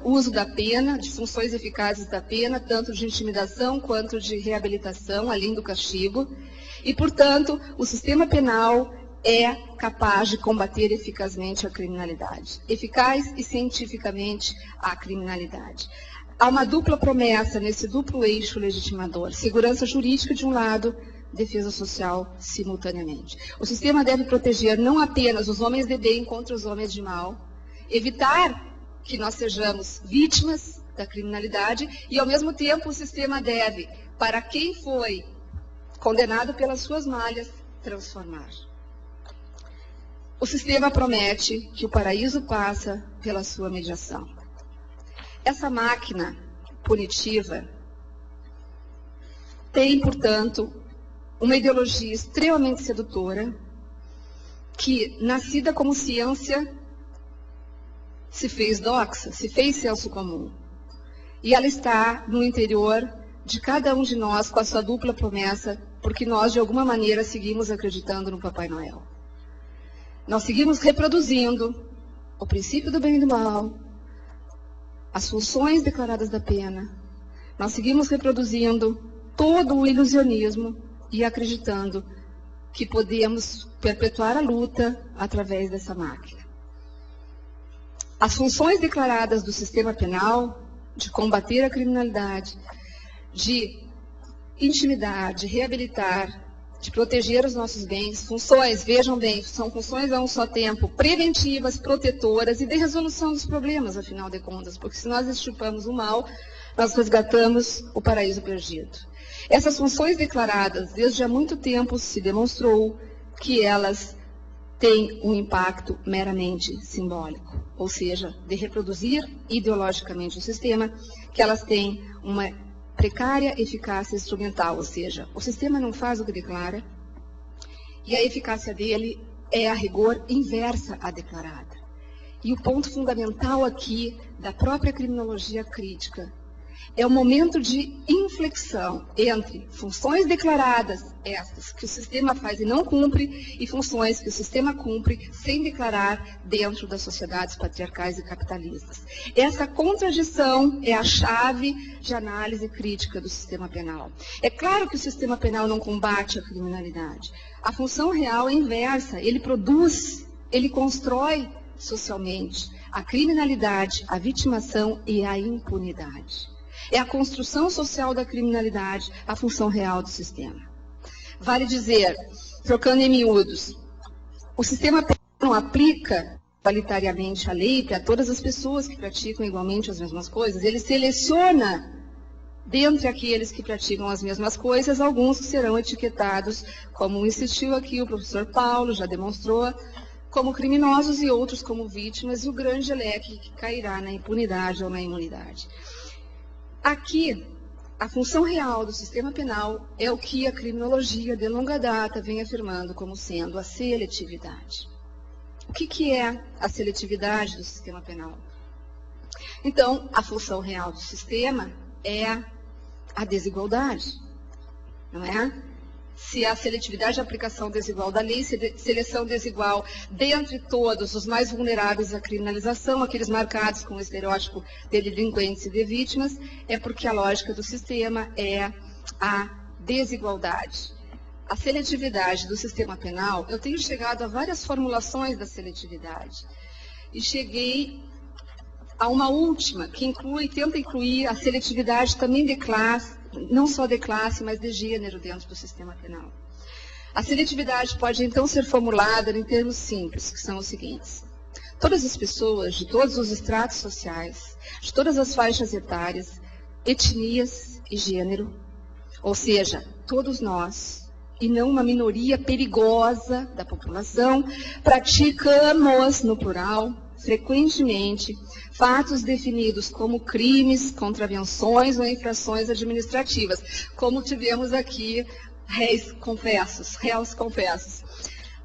o uso da pena, de funções eficazes da pena, tanto de intimidação quanto de reabilitação, além do castigo. E, portanto, o sistema penal é capaz de combater eficazmente a criminalidade. Eficaz e cientificamente a criminalidade. Há uma dupla promessa nesse duplo eixo legitimador. Segurança jurídica de um lado, defesa social simultaneamente. O sistema deve proteger não apenas os homens de bem contra os homens de mal, evitar que nós sejamos vítimas da criminalidade e, ao mesmo tempo, o sistema deve, para quem foi condenado pelas suas malhas, transformar. O sistema promete que o paraíso passa pela sua mediação. Essa máquina punitiva tem, portanto, uma ideologia extremamente sedutora que, nascida como ciência, se fez doxa, se fez senso comum. E ela está no interior de cada um de nós com a sua dupla promessa, porque nós, de alguma maneira, seguimos acreditando no Papai Noel. Nós seguimos reproduzindo o princípio do bem e do mal, as funções declaradas da pena. Nós seguimos reproduzindo todo o ilusionismo e acreditando que podemos perpetuar a luta através dessa máquina. As funções declaradas do sistema penal, de combater a criminalidade, de intimidar, de reabilitar, de proteger os nossos bens, funções, vejam bem, são funções a um só tempo, preventivas, protetoras e de resolução dos problemas, afinal de contas, porque se nós extirpamos o mal, nós resgatamos o paraíso perdido. Essas funções declaradas, desde há muito tempo se demonstrou que elas têm um impacto meramente simbólico, ou seja, de reproduzir ideologicamente o sistema, que elas têm uma precária eficácia instrumental, ou seja, o sistema não faz o que declara e a eficácia dele é, a rigor, inversa à declarada. E o ponto fundamental aqui da própria criminologia crítica é o momento de inflexão entre funções declaradas, estas que o sistema faz e não cumpre, e funções que o sistema cumpre sem declarar dentro das sociedades patriarcais e capitalistas. Essa contradição é a chave de análise crítica do sistema penal. É claro que o sistema penal não combate a criminalidade. A função real é inversa, ele produz, ele constrói socialmente a criminalidade, a vitimação e a impunidade. É a construção social da criminalidade, a função real do sistema. Vale dizer, trocando em miúdos, o sistema penal não aplica igualitariamente a lei para todas as pessoas que praticam igualmente as mesmas coisas. Ele seleciona, dentre aqueles que praticam as mesmas coisas, alguns que serão etiquetados, como insistiu aqui o professor Paulo, já demonstrou, como criminosos e outros como vítimas, e o grande leque que cairá na impunidade ou na imunidade. Aqui, a função real do sistema penal é o que a criminologia de longa data vem afirmando como sendo a seletividade. O que é a seletividade do sistema penal? Então, a função real do sistema é a desigualdade, não é? Se a seletividade é a aplicação desigual da lei, seleção desigual dentre todos os mais vulneráveis à criminalização, aqueles marcados com o estereótipo de delinquentes e de vítimas, é porque a lógica do sistema é a desigualdade. A seletividade do sistema penal, eu tenho chegado a várias formulações da seletividade e cheguei a uma última que tenta incluir a seletividade também de classe, não só de classe, mas de gênero dentro do sistema penal. A seletividade pode, então, ser formulada em termos simples, que são os seguintes. Todas as pessoas, de todos os estratos sociais, de todas as faixas etárias, etnias e gênero, ou seja, todos nós, e não uma minoria perigosa da população, praticamos, no plural, frequentemente, fatos definidos como crimes, contravenções ou infrações administrativas, como tivemos aqui réus confessos.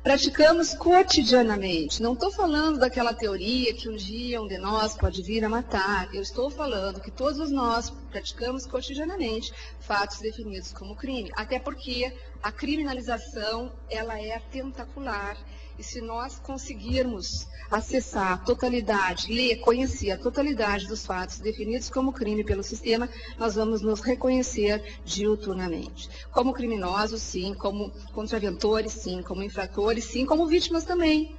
Praticamos cotidianamente. Não estou falando daquela teoria que um dia um de nós pode vir a matar. Eu estou falando que todos nós praticamos cotidianamente fatos definidos como crime. Até porque a criminalização ela é tentacular, E se nós conseguirmos acessar a totalidade, ler, conhecer a totalidade dos fatos definidos como crime pelo sistema, nós vamos nos reconhecer diuturnamente. Como criminosos, sim, como contraventores, sim, como infratores, sim, como vítimas também.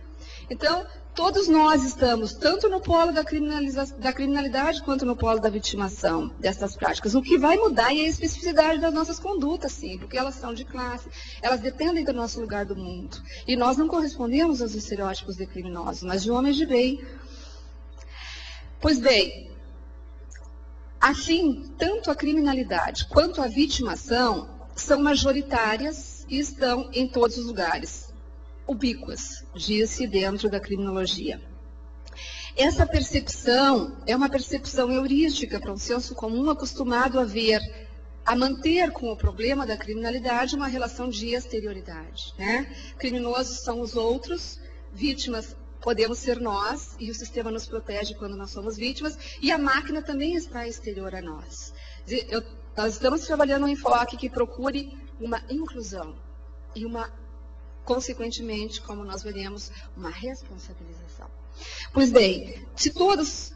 Então, todos nós estamos tanto no polo da criminalidade quanto no polo da vitimação dessas práticas. O que vai mudar é a especificidade das nossas condutas, sim, porque elas são de classe, elas dependem do nosso lugar do mundo. E nós não correspondemos aos estereótipos de criminosos, mas de homens de bem. Pois bem, assim, tanto a criminalidade quanto a vitimação são majoritárias e estão em todos os lugares. Ubíquas, diz-se dentro da criminologia. Essa percepção é uma percepção heurística para um senso comum acostumado a manter com o problema da criminalidade uma relação de exterioridade, né? Criminosos são os outros, vítimas podemos ser nós, e o sistema nos protege quando nós somos vítimas, e a máquina também está exterior a nós. Nós estamos trabalhando um enfoque que procure uma inclusão e consequentemente, como nós veremos, uma responsabilização. Pois bem, se todos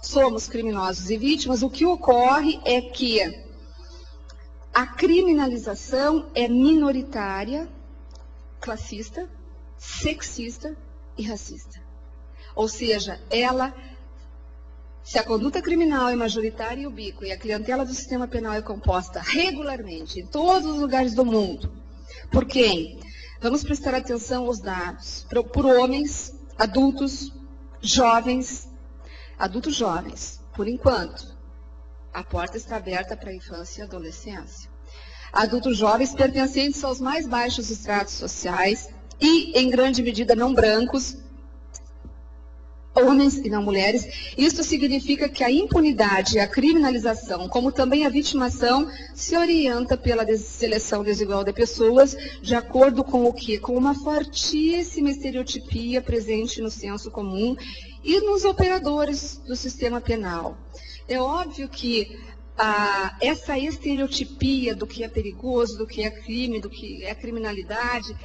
somos criminosos e vítimas, o que ocorre é que a criminalização é minoritária, classista, sexista e racista. Ou seja, se a conduta criminal é majoritária e ubíqua e a clientela do sistema penal é composta regularmente em todos os lugares do mundo, por quem? Vamos prestar atenção aos dados. Por homens, adultos jovens, por enquanto. A porta está aberta para a infância e adolescência. Adultos jovens pertencentes aos mais baixos estratos sociais e, em grande medida, não brancos, homens e não mulheres. Isso significa que a impunidade e a criminalização, como também a vitimação, se orienta pela seleção desigual de pessoas, de acordo com o quê? Com uma fortíssima estereotipia presente no senso comum e nos operadores do sistema penal. É óbvio que essa estereotipia do que é perigoso, do que é crime, do que é criminalidade,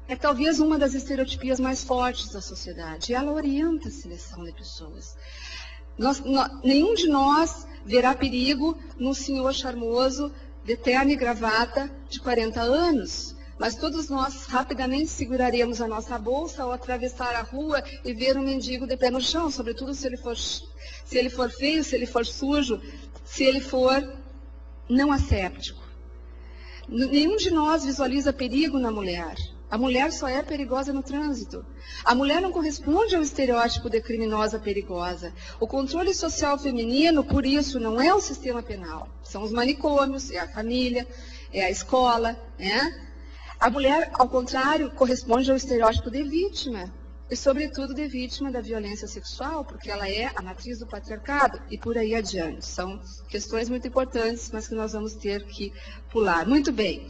é talvez uma das estereotipias mais fortes da sociedade. Ela orienta a seleção de pessoas. Nenhum de nós verá perigo num senhor charmoso, de terno e gravata, de 40 anos. Mas todos nós rapidamente seguraremos a nossa bolsa ao atravessar a rua e ver um mendigo de pé no chão, sobretudo se ele for feio, se ele for sujo, se ele for não asséptico. Nenhum de nós visualiza perigo na mulher. A mulher só é perigosa no trânsito. A mulher não corresponde ao estereótipo de criminosa perigosa. O controle social feminino, por isso, não é o sistema penal. São os manicômios, é a família, é a escola, né? A mulher, ao contrário, corresponde ao estereótipo de vítima. E, sobretudo, de vítima da violência sexual, porque ela é a matriz do patriarcado, e por aí adiante. São questões muito importantes, mas que nós vamos ter que pular. Muito bem.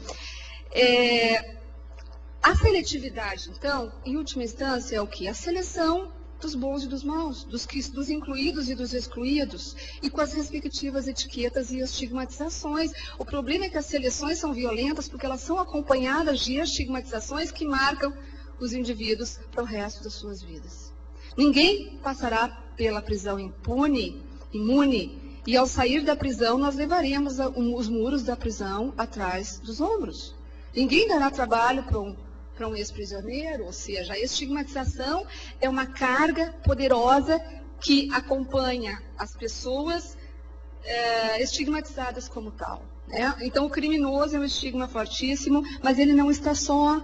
A seletividade, então, em última instância, é o quê? A seleção dos bons e dos maus, dos incluídos e dos excluídos, e com as respectivas etiquetas e estigmatizações. O problema é que as seleções são violentas porque elas são acompanhadas de estigmatizações que marcam os indivíduos para o resto das suas vidas. Ninguém passará pela prisão imune, e ao sair da prisão nós levaremos os muros da prisão atrás dos ombros. Ninguém dará trabalho para um ex-prisioneiro, ou seja, a estigmatização é uma carga poderosa que acompanha as pessoas estigmatizadas como tal, né? Então, o criminoso é um estigma fortíssimo, mas ele não está só.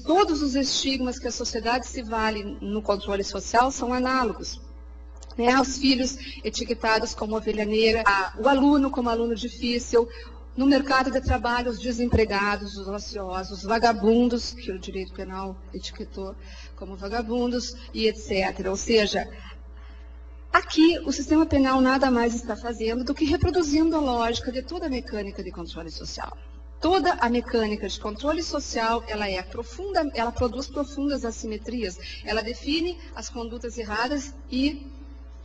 Todos os estigmas que a sociedade se vale no controle social são análogos. Né? Os filhos etiquetados como ovelha negra, o aluno como aluno difícil, no mercado de trabalho, os desempregados, os ociosos, os vagabundos, que o direito penal etiquetou como vagabundos, e etc. Ou seja, aqui o sistema penal nada mais está fazendo do que reproduzindo a lógica de toda a mecânica de controle social. Toda a mecânica de controle social, ela produz profundas assimetrias, ela define as condutas erradas e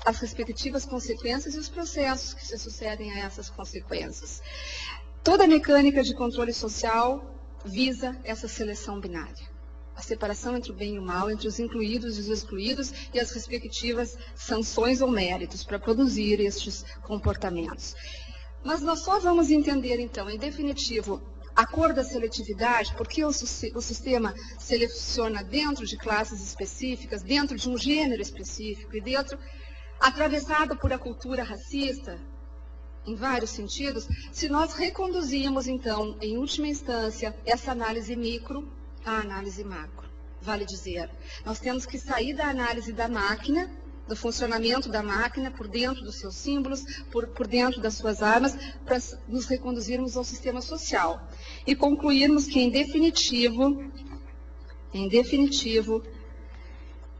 as respectivas consequências e os processos que se sucedem a essas consequências. Toda a mecânica de controle social visa essa seleção binária. a separação entre o bem e o mal, entre os incluídos e os excluídos e as respectivas sanções ou méritos para produzir estes comportamentos. Mas nós só vamos entender, então, em definitivo, a cor da seletividade, porque o sistema seleciona dentro de classes específicas, dentro de um gênero específico e dentro, atravessado por a cultura racista, em vários sentidos, se nós reconduzimos, então, em última instância, essa análise micro à análise macro. Vale dizer, nós temos que sair da análise da máquina, do funcionamento da máquina, por dentro dos seus símbolos, por dentro das suas armas, para nos reconduzirmos ao sistema social. E concluirmos que, em definitivo,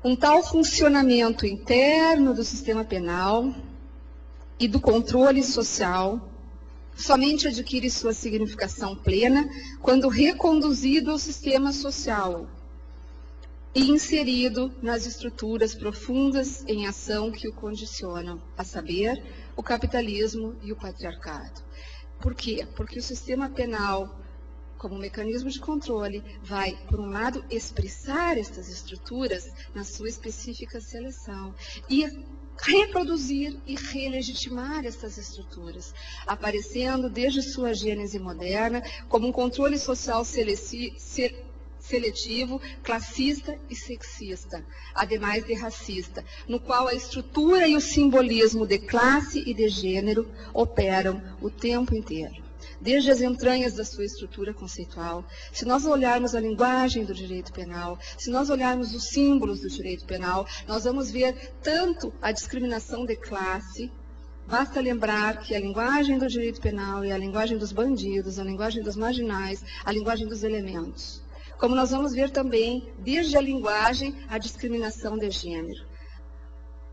um tal funcionamento interno do sistema penal e do controle social somente adquire sua significação plena quando reconduzido ao sistema social e inserido nas estruturas profundas em ação que o condicionam, a saber, o capitalismo e o patriarcado. Por quê? Porque o sistema penal, como mecanismo de controle, vai, por um lado, expressar estas estruturas na sua específica seleção e reproduzir e relegitimar essas estruturas, aparecendo desde sua gênese moderna como um controle social seletivo, classista e sexista, ademais de racista, no qual a estrutura e o simbolismo de classe e de gênero operam o tempo inteiro. Desde as entranhas da sua estrutura conceitual, se nós olharmos a linguagem do direito penal, se nós olharmos os símbolos do direito penal, nós vamos ver tanto a discriminação de classe. Basta lembrar que a linguagem do direito penal é a linguagem dos bandidos, a linguagem dos marginais, a linguagem dos elementos. Como nós vamos ver também, desde a linguagem, a discriminação de gênero.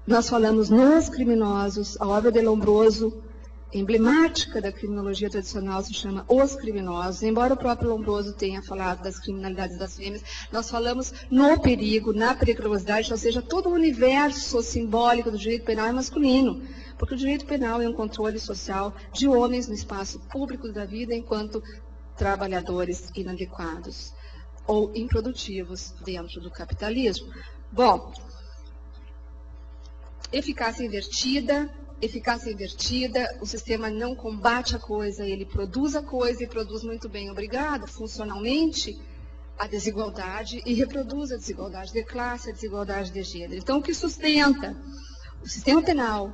Nós falamos nos criminosos, a obra de Lombroso, emblemática da criminologia tradicional, se chama Os Criminosos. Embora o próprio Lombroso tenha falado das criminalidades das fêmeas, nós falamos no perigo, na periculosidade, ou seja, todo o universo simbólico do direito penal é masculino, porque o direito penal é um controle social de homens no espaço público da vida enquanto trabalhadores inadequados ou improdutivos dentro do capitalismo. Bom, eficácia invertida, o sistema não combate a coisa, ele produz a coisa e produz muito bem, obrigado, funcionalmente, a desigualdade e reproduz a desigualdade de classe, a desigualdade de gênero. Então, o que sustenta o sistema penal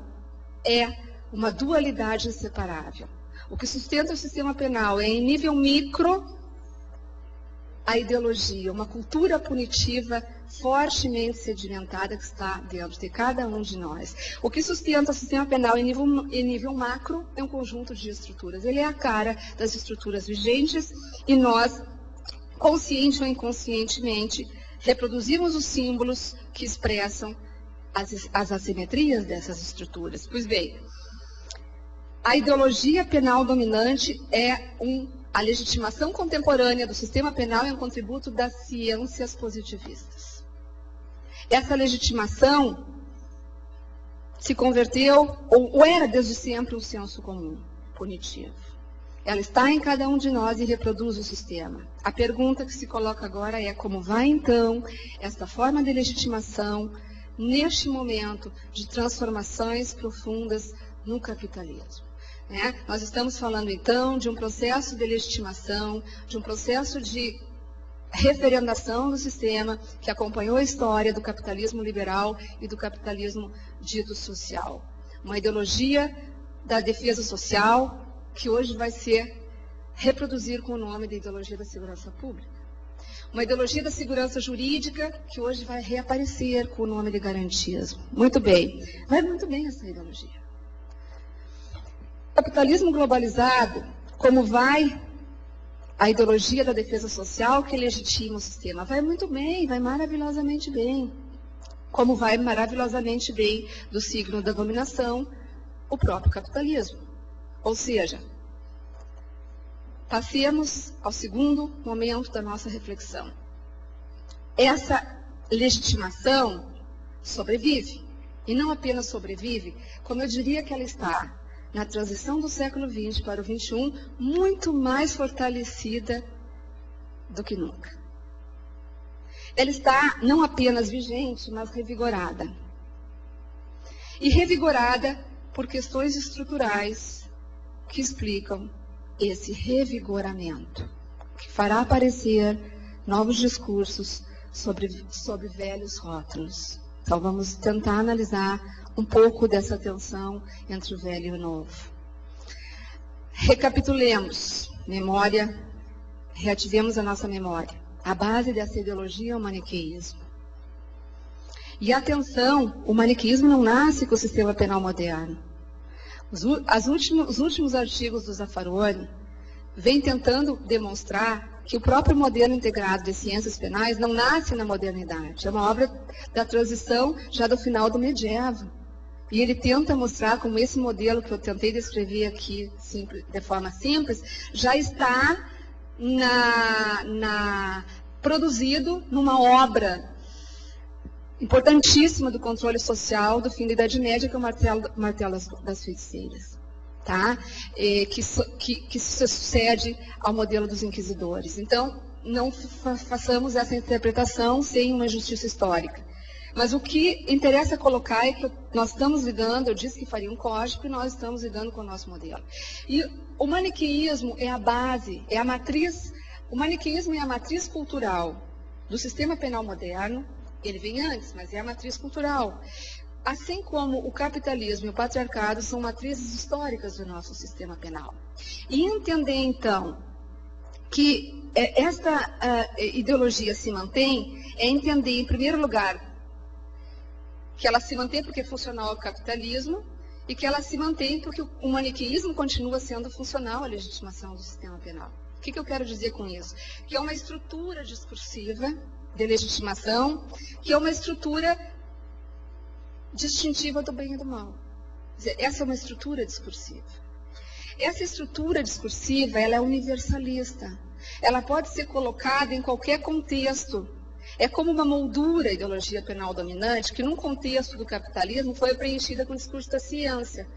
é uma dualidade inseparável. O que sustenta o sistema penal é, em nível micro, a ideologia, uma cultura punitiva fortemente sedimentada que está dentro de cada um de nós. O que sustenta o sistema penal em nível macro é um conjunto de estruturas. Ele é a cara das estruturas vigentes e nós, consciente ou inconscientemente, reproduzimos os símbolos que expressam as assimetrias dessas estruturas. Pois bem, a ideologia penal dominante é a legitimação contemporânea do sistema penal é um contributo das ciências positivistas. Essa legitimação se converteu, ou era desde sempre, um senso comum, punitivo. Ela está em cada um de nós e reproduz o sistema. A pergunta que se coloca agora é como vai, então, esta forma de legitimação, neste momento de transformações profundas no capitalismo. Nós estamos falando, então, de um processo de legitimação, de um processo de referendação do sistema que acompanhou a história do capitalismo liberal e do capitalismo dito social. Uma ideologia da defesa social que hoje vai ser reproduzir com o nome de ideologia da segurança pública. Uma ideologia da segurança jurídica que hoje vai reaparecer com o nome de garantismo. Muito bem. Vai muito bem essa ideologia. O capitalismo globalizado, como vai a ideologia da defesa social que legitima o sistema? Vai muito bem, vai maravilhosamente bem. Como vai maravilhosamente bem do signo da dominação o próprio capitalismo. Ou seja, passemos ao segundo momento da nossa reflexão. Essa legitimação sobrevive. E não apenas sobrevive, como eu diria que ela está na transição do século XX para o XXI, muito mais fortalecida do que nunca. ela está não apenas vigente, mas revigorada. E revigorada por questões estruturais que explicam esse revigoramento, que fará aparecer novos discursos sobre velhos rótulos. Então, vamos tentar analisar um pouco dessa tensão entre o velho e o novo. Recapitulemos. Memória, reativemos a nossa memória. A base dessa ideologia é o maniqueísmo. E atenção, o maniqueísmo não nasce com o sistema penal moderno. Os últimos artigos do Zaffaroni vêm tentando demonstrar que o próprio modelo integrado de ciências penais não nasce na modernidade. É uma obra da transição já do final do medievo. E ele tenta mostrar como esse modelo que eu tentei descrever aqui de forma simples, já está produzido numa obra importantíssima do controle social do fim da Idade Média, que é o Martelo das Feiticeiras, tá? Que se sucede ao modelo dos inquisidores. Então, não façamos essa interpretação sem uma justiça histórica. Mas o que interessa colocar é que nós estamos lidando, eu disse que faria um código, e nós estamos lidando com o nosso modelo. E o maniqueísmo é a base, é a matriz, o maniqueísmo é a matriz cultural do sistema penal moderno. Ele vem antes, mas é a matriz cultural. Assim como o capitalismo e o patriarcado são matrizes históricas do nosso sistema penal. E entender, então, que esta ideologia se mantém, é entender, em primeiro lugar, que ela se mantém porque é funcional ao capitalismo e que ela se mantém porque o maniqueísmo continua sendo funcional à legitimação do sistema penal. O que eu quero dizer com isso? Que é uma estrutura discursiva de legitimação, que é uma estrutura distintiva do bem e do mal. Quer dizer, essa é uma estrutura discursiva. Essa estrutura discursiva, ela é universalista. Ela pode ser colocada em qualquer contexto. É como uma moldura, a ideologia penal dominante, que num contexto do capitalismo foi preenchida com o discurso da ciência.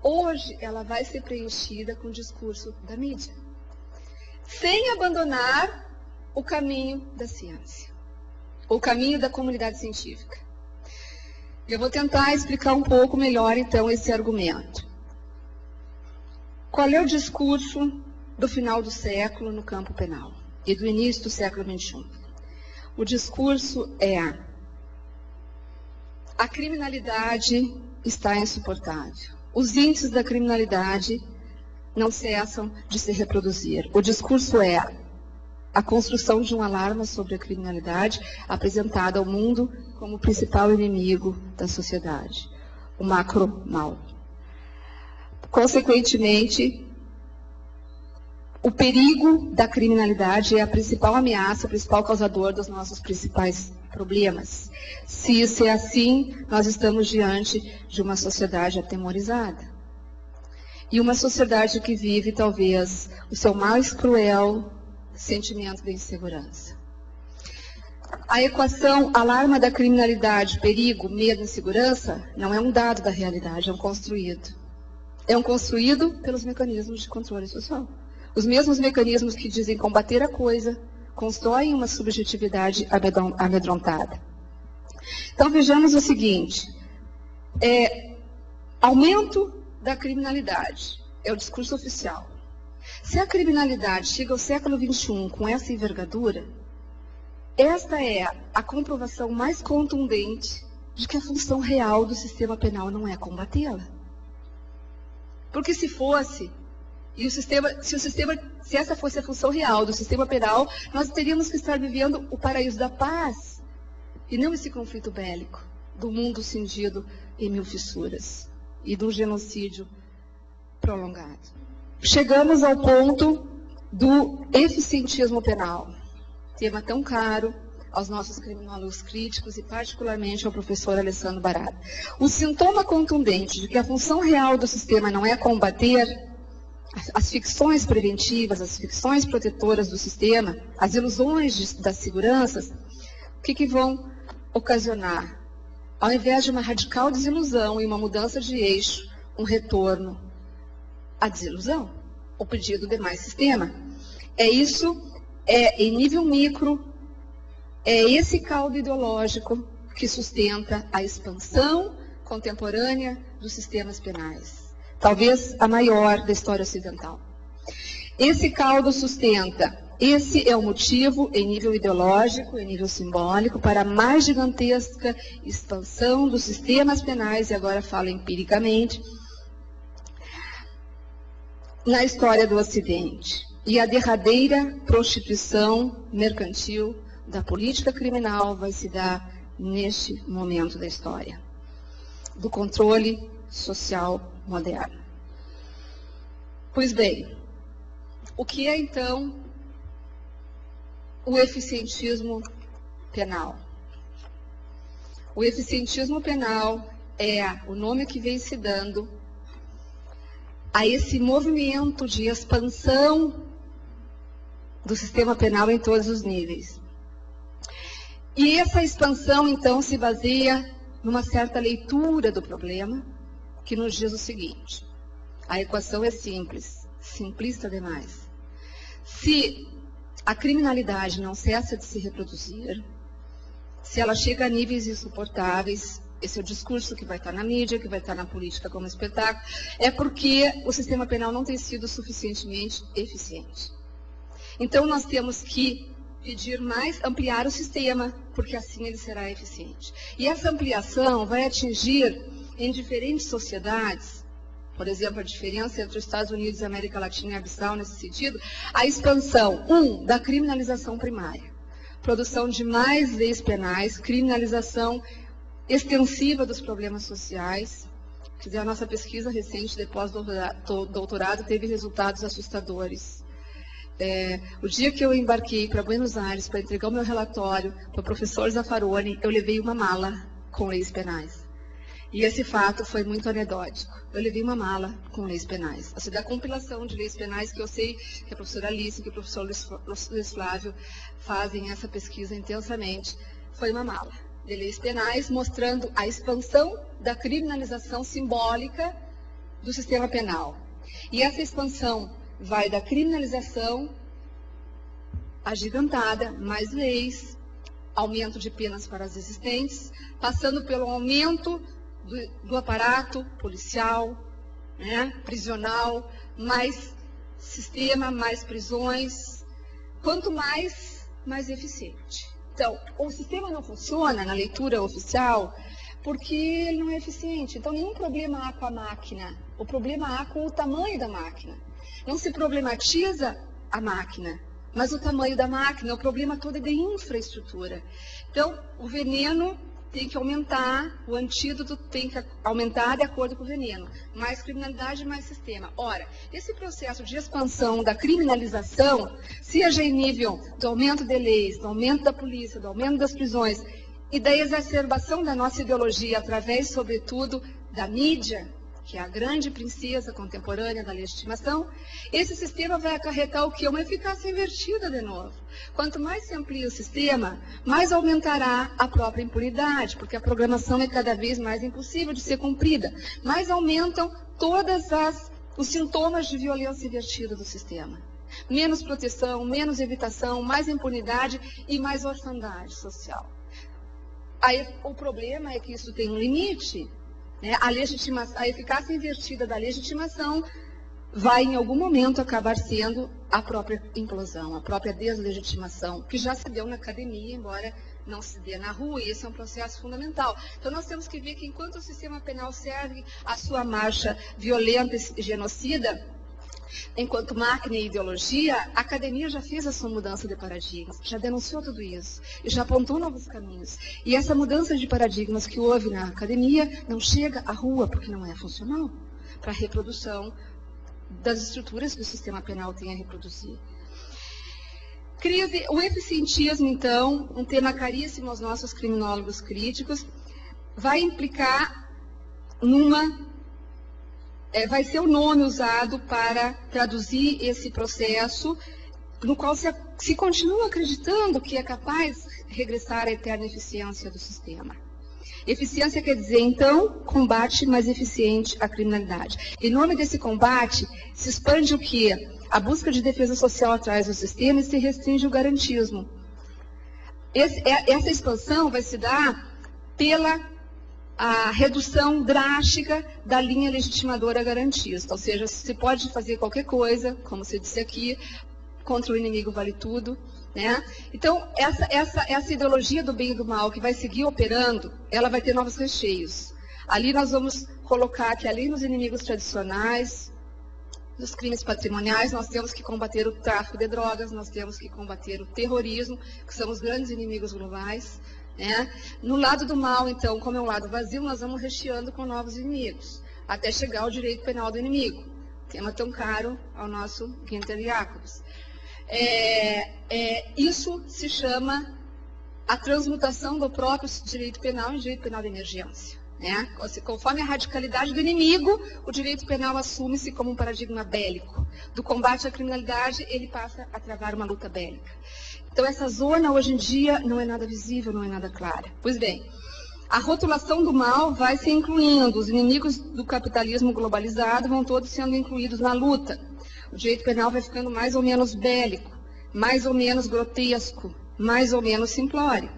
Hoje, ela vai ser preenchida com o discurso da mídia, sem abandonar o caminho da ciência, o caminho da comunidade científica. Eu vou tentar explicar um pouco melhor, então, esse argumento. Qual é o discurso do final do século no campo penal e do início do século XXI? O discurso é: a criminalidade está insuportável. Os índices da criminalidade não cessam de se reproduzir. O discurso é a construção de um alarme sobre a criminalidade apresentada ao mundo como o principal inimigo da sociedade, o macro-mal. Consequentemente, o perigo da criminalidade é a principal ameaça, o principal causador dos nossos principais problemas. Se isso é assim, nós estamos diante de uma sociedade atemorizada. E uma sociedade que vive, talvez, o seu mais cruel sentimento de insegurança. A equação alarma da criminalidade, perigo, medo e insegurança não é um dado da realidade, é um construído. É um construído pelos mecanismos de controle social. Os mesmos mecanismos que dizem combater a coisa, constroem uma subjetividade amedrontada. Então, vejamos o seguinte. Aumento da criminalidade é o discurso oficial. Se a criminalidade chega ao século XXI com essa envergadura, esta é a comprovação mais contundente de que a função real do sistema penal não é combatê-la. Porque se fosse, se essa fosse a função real do sistema penal, nós teríamos que estar vivendo o paraíso da paz, e não esse conflito bélico do mundo cindido em mil fissuras e de um genocídio prolongado. Chegamos ao ponto do eficientismo penal, tema tão caro aos nossos criminólogos críticos e particularmente ao professor Alessandro Barata. O sintoma contundente de que a função real do sistema não é combater as ficções preventivas, as ficções protetoras do sistema, as ilusões das seguranças, o que vão ocasionar? Ao invés de uma radical desilusão e uma mudança de eixo, um retorno à desilusão, o pedido de mais sistema. Isso em nível micro, É esse caldo ideológico que sustenta a expansão contemporânea dos sistemas penais, talvez a maior da história ocidental. Esse caldo sustenta, esse é o motivo em nível ideológico, em nível simbólico, para a mais gigantesca expansão dos sistemas penais, e agora falo empiricamente, na história do Ocidente. E a derradeira prostituição mercantil da política criminal vai se dar neste momento da história, do controle social moderno. Pois bem, o que é então o eficientismo penal? O eficientismo penal é o nome que vem se dando a esse movimento de expansão do sistema penal em todos os níveis. E essa expansão, então, se baseia numa certa leitura do problema, que nos diz o seguinte: a equação é simples, simplista demais. Se a criminalidade não cessa de se reproduzir, se ela chega a níveis insuportáveis, esse é o discurso que vai estar na mídia, que vai estar na política como espetáculo, é porque o sistema penal não tem sido suficientemente eficiente. Então, nós temos que pedir mais, ampliar o sistema, porque assim ele será eficiente. E essa ampliação vai atingir em diferentes sociedades, por exemplo, a diferença entre os Estados Unidos e a América Latina e abissal nesse sentido, a expansão, da criminalização primária, produção de mais leis penais, criminalização extensiva dos problemas sociais. Quer dizer, a nossa pesquisa recente de pós-doutorado teve resultados assustadores. O dia que eu embarquei para Buenos Aires para entregar o meu relatório para o professor Zaffaroni, eu levei uma mala com leis penais. E esse fato foi muito anedótico. Eu levei uma mala com leis penais. Assim, da compilação de leis penais, que eu sei que a professora Alice e que o professor Luiz Flávio fazem essa pesquisa intensamente, foi uma mala de leis penais mostrando a expansão da criminalização simbólica do sistema penal. E essa expansão vai da criminalização agigantada, mais leis, aumento de penas para as existentes, passando pelo aumento do aparato policial, prisional, mais sistema, mais prisões. Quanto mais eficiente. Então, o sistema não funciona na leitura oficial porque ele não é eficiente. Então, nenhum problema há com a máquina. O problema há com o tamanho da máquina. Não se problematiza a máquina, mas o tamanho da máquina. O problema todo é de infraestrutura. Então, o veneno tem que aumentar, o antídoto tem que aumentar de acordo com o veneno. Mais criminalidade, mais sistema. Ora, esse processo de expansão da criminalização, seja em nível do aumento de leis, do aumento da polícia, do aumento das prisões e da exacerbação da nossa ideologia através, sobretudo, da mídia, que é a grande princesa contemporânea da legitimação, esse sistema vai acarretar o quê? Uma eficácia invertida de novo. Quanto mais se amplia o sistema, mais aumentará a própria impunidade, porque a programação é cada vez mais impossível de ser cumprida. Mais aumentam todos os sintomas de violência invertida do sistema. Menos proteção, menos evitação, mais impunidade e mais orfandade social. Aí, o problema é que isso tem um limite. A eficácia invertida da legitimação vai, em algum momento, acabar sendo a própria implosão, a própria deslegitimação, que já se deu na academia, embora não se dê na rua, e esse é um processo fundamental. Então, nós temos que ver que, enquanto o sistema penal segue a sua marcha violenta e genocida, enquanto máquina e ideologia, a academia já fez a sua mudança de paradigmas, já denunciou tudo isso, e já apontou novos caminhos. E essa mudança de paradigmas que houve na academia não chega à rua, porque não é funcional para a reprodução das estruturas que o sistema penal tem a reproduzir. Crise, o eficientismo, então, um tema caríssimo aos nossos criminólogos críticos, vai implicar vai ser o nome usado para traduzir esse processo, no qual se continua acreditando que é capaz de regressar à eterna eficiência do sistema. Eficiência quer dizer, então, combate mais eficiente à criminalidade. Em nome desse combate, se expande o quê? A busca de defesa social atrás do sistema e se restringe o garantismo. essa expansão vai se dar pela a redução drástica da linha legitimadora garantista, ou seja, se pode fazer qualquer coisa, como você disse aqui, contra o inimigo vale tudo, né? Então, essa ideologia do bem e do mal que vai seguir operando, ela vai ter novos recheios. Ali nós vamos colocar que, além dos inimigos tradicionais, dos crimes patrimoniais, nós temos que combater o tráfico de drogas, nós temos que combater o terrorismo, que são os grandes inimigos globais, né? No lado do mal, então, como é um lado vazio, nós vamos recheando com novos inimigos, até chegar ao direito penal do inimigo, tema tão caro ao nosso Günther Jacobs. Isso se chama a transmutação do próprio direito penal em direito penal de emergência, né? Conforme a radicalidade do inimigo, o direito penal assume-se como um paradigma bélico. Do combate à criminalidade, ele passa a travar uma luta bélica. Então, essa zona, hoje em dia, não é nada visível, não é nada clara. Pois bem, a rotulação do mal vai se incluindo. Os inimigos do capitalismo globalizado vão todos sendo incluídos na luta. O direito penal vai ficando mais ou menos bélico, mais ou menos grotesco, mais ou menos simplório.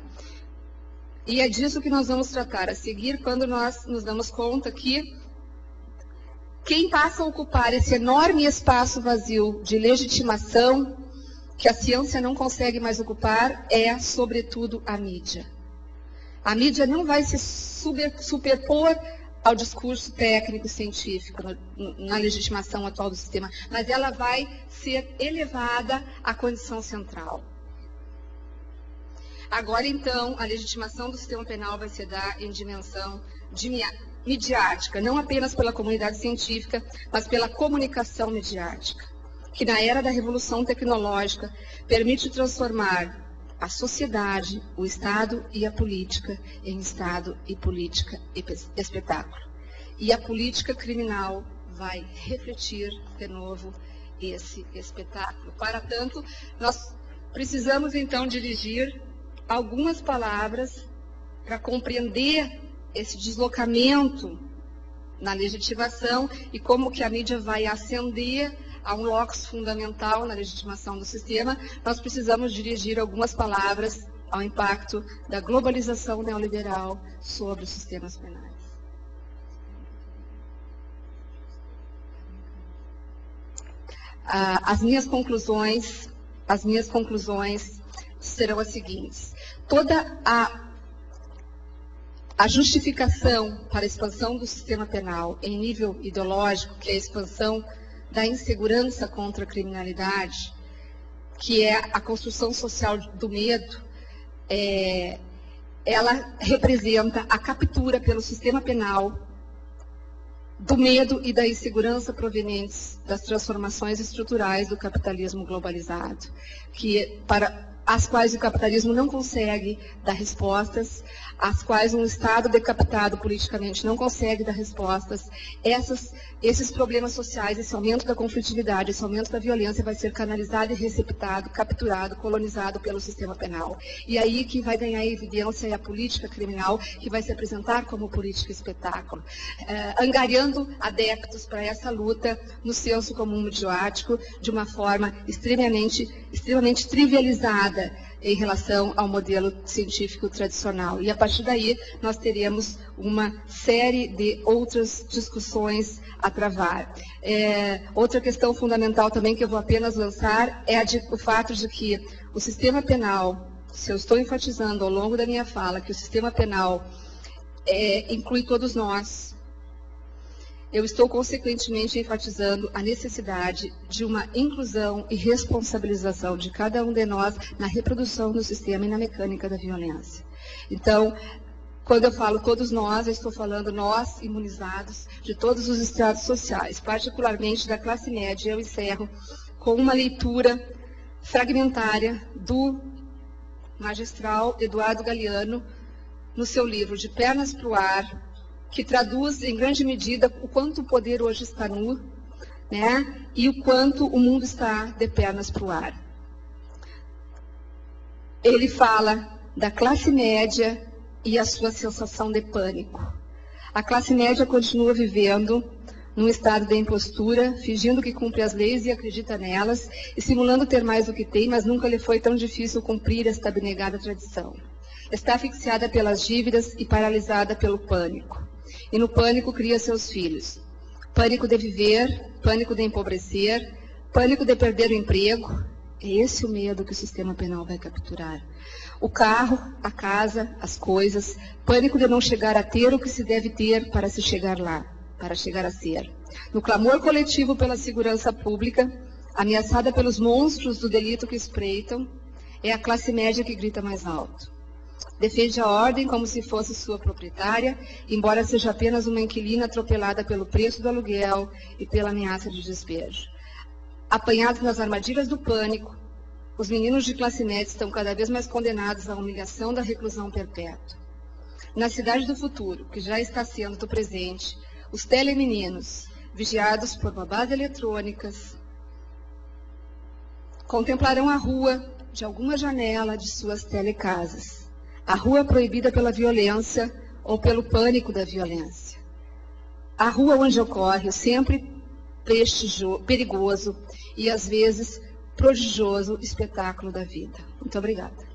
E é disso que nós vamos tratar a seguir, quando nós nos damos conta que quem passa a ocupar esse enorme espaço vazio de legitimação que a ciência não consegue mais ocupar é, sobretudo, a mídia. A mídia não vai se superpor ao discurso técnico científico na legitimação atual do sistema, mas ela vai ser elevada à condição central. Agora, então, a legitimação do sistema penal vai se dar em dimensão midiática, não apenas pela comunidade científica, mas pela comunicação midiática, que na era da revolução tecnológica permite transformar a sociedade, o Estado e a política em Estado e política e espetáculo. E a política criminal vai refletir de novo esse espetáculo. Para tanto, nós precisamos então dirigir algumas palavras para compreender esse deslocamento na legitimação e como que a mídia vai ascender a um locus fundamental na legitimação do sistema. Nós precisamos dirigir algumas palavras ao impacto da globalização neoliberal sobre os sistemas penais. As minhas conclusões serão as seguintes. Toda a justificação para a expansão do sistema penal em nível ideológico, que é a expansão da insegurança contra a criminalidade, que é a construção social do medo, ela representa a captura pelo sistema penal do medo e da insegurança provenientes das transformações estruturais do capitalismo globalizado, para as quais o capitalismo não consegue dar respostas, às quais um Estado decapitado politicamente não consegue dar respostas. Esses problemas sociais, esse aumento da conflitividade, esse aumento da violência vai ser canalizado e receptado, capturado, colonizado pelo sistema penal. E aí que vai ganhar evidência é a política criminal, que vai se apresentar como política espetáculo, angariando adeptos para essa luta no senso comum midiático, de uma forma extremamente trivializada em relação ao modelo científico tradicional. E a partir daí nós teremos uma série de outras discussões a travar. Outra questão fundamental também que eu vou apenas lançar é o fato de que o sistema penal, se eu estou enfatizando ao longo da minha fala que o sistema penal inclui todos nós, eu estou consequentemente enfatizando a necessidade de uma inclusão e responsabilização de cada um de nós na reprodução do sistema e na mecânica da violência. Então, quando eu falo todos nós, eu estou falando nós, imunizados, de todos os estratos sociais, particularmente da classe média. Eu encerro com uma leitura fragmentária do magistral Eduardo Galeano, no seu livro De Pernas para o Ar, que traduz em grande medida o quanto o poder hoje está nu, né, e o quanto o mundo está de pernas para o ar. Ele fala da classe média e a sua sensação de pânico. A classe média continua vivendo num estado de impostura, fingindo que cumpre as leis e acredita nelas, e simulando ter mais do que tem, mas nunca lhe foi tão difícil cumprir esta abnegada tradição. Está asfixiada pelas dívidas e paralisada pelo pânico. E no pânico cria seus filhos. Pânico de viver, pânico de empobrecer, pânico de perder o emprego. É esse o medo que o sistema penal vai capturar. O carro, a casa, as coisas, pânico de não chegar a ter o que se deve ter para se chegar lá, para chegar a ser. No clamor coletivo pela segurança pública, ameaçada pelos monstros do delito que espreitam, é a classe média que grita mais alto. Defende a ordem como se fosse sua proprietária, embora seja apenas uma inquilina atropelada pelo preço do aluguel e pela ameaça de despejo. Apanhados nas armadilhas do pânico, os meninos de classe média estão cada vez mais condenados à humilhação da reclusão perpétua. Na cidade do futuro, que já está sendo do presente, os telemeninos, vigiados por babás eletrônicas, contemplarão a rua de alguma janela de suas telecasas. A rua proibida pela violência ou pelo pânico da violência. A rua onde ocorre o sempre perigoso e, às vezes, prodigioso espetáculo da vida. Muito obrigada.